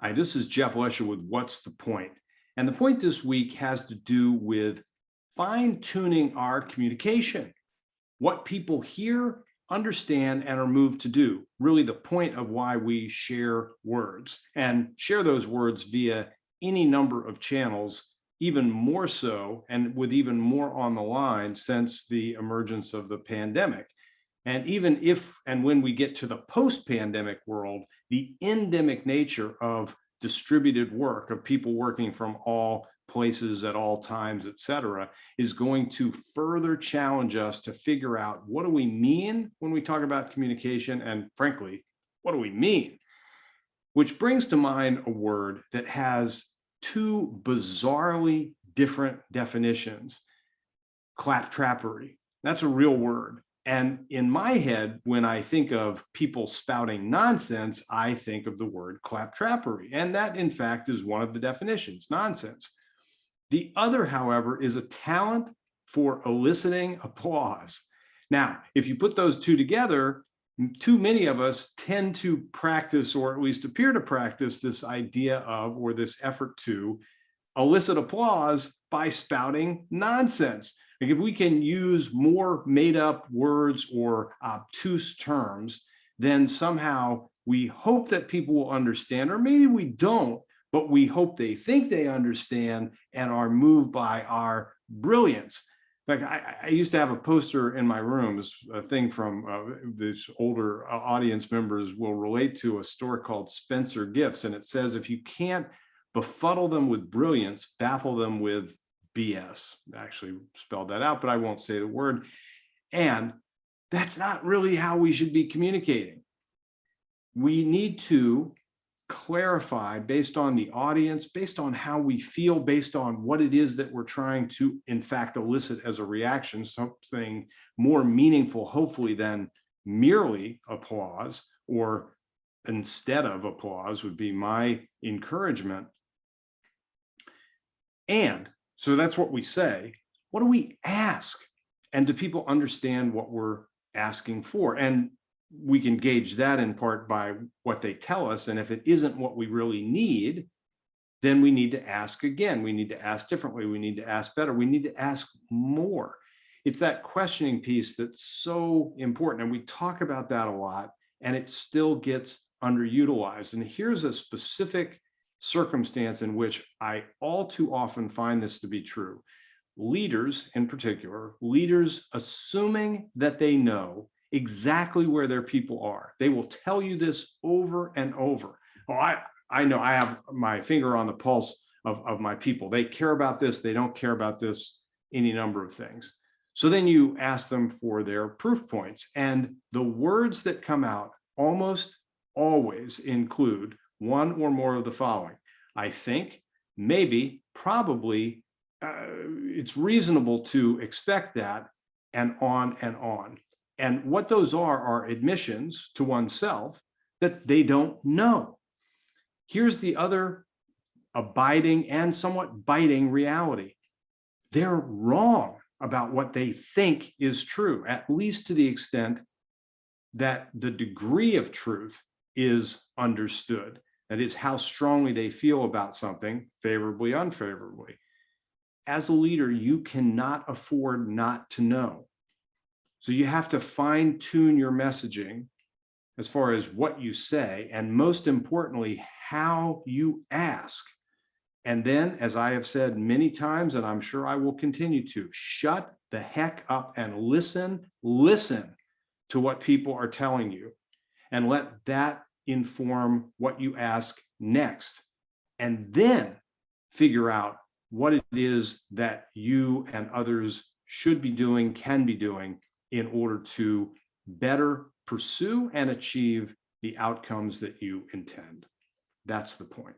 Hi, this is Jeff Lesher with What's the Point? And the point this week has to do with fine-tuning our communication, what people hear, understand, and are moved to do. Really the point of why we share words and share those words via any number of channels, even more so and with even more on the line since the emergence of the pandemic. And even if and when we get to the post-pandemic world, the endemic nature of distributed work, of people working from all places at all times, et cetera, is going to further challenge us to figure out what do we mean when we talk about communication, and frankly, what do we mean? Which brings to mind a word that has two bizarrely different definitions: claptrappery. That's a real word. And in my head, when I think of people spouting nonsense, I think of the word claptrappery. And that, in fact, is one of the definitions: nonsense. The other, however, is a talent for eliciting applause. Now, if you put those two together, too many of us tend to practice, or at least appear to practice, this idea of, or this effort to elicit applause by spouting nonsense. Like if we can use more made up words or obtuse terms, then somehow we hope that people will understand, or maybe we don't, but we hope they think they understand and are moved by our brilliance. In fact, I used to have a poster in my room, this a thing from this older audience members will relate to, a store called Spencer Gifts. And it says, if you can't befuddle them with brilliance, baffle them with BS. I actually spelled that out, but I won't say the word. And that's not really how we should be communicating. We need to clarify based on the audience, based on how we feel, based on what it is that we're trying to, in fact, elicit as a reaction, something more meaningful, hopefully, than merely applause, or instead of applause would be my encouragement. And so that's what we say. What do we ask? And do people understand what we're asking for? And we can gauge that in part by what they tell us. And if it isn't what we really need, then we need to ask again. We need to ask differently. We need to ask better. We need to ask more. It's that questioning piece that's so important. And we talk about that a lot, and it still gets underutilized. And here's a specific circumstance in which I all too often find this to be true. Leaders, in particular, leaders assuming that they know exactly where their people are. They will tell you this over and over. Oh, I know, I have my finger on the pulse of my people. They care about this, they don't care about this, any number of things. So then you ask them for their proof points, and the words that come out almost always include one or more of the following: I think, maybe, probably, it's reasonable to expect that, and on and on. And what those are admissions to oneself that they don't know. Here's the other abiding and somewhat biting reality: they're wrong about what they think is true, at least to the extent that the degree of truth is understood. That is, how strongly they feel about something, favorably, unfavorably. As a leader, you cannot afford not to know. So you have to fine tune your messaging as far as what you say, and most importantly, how you ask. And then, as I have said many times, and I'm sure I will continue to, shut the heck up and listen to what people are telling you, and let that inform what you ask next. And then figure out what it is that you and others should be doing, can be doing, in order to better pursue and achieve the outcomes that you intend. That's the point.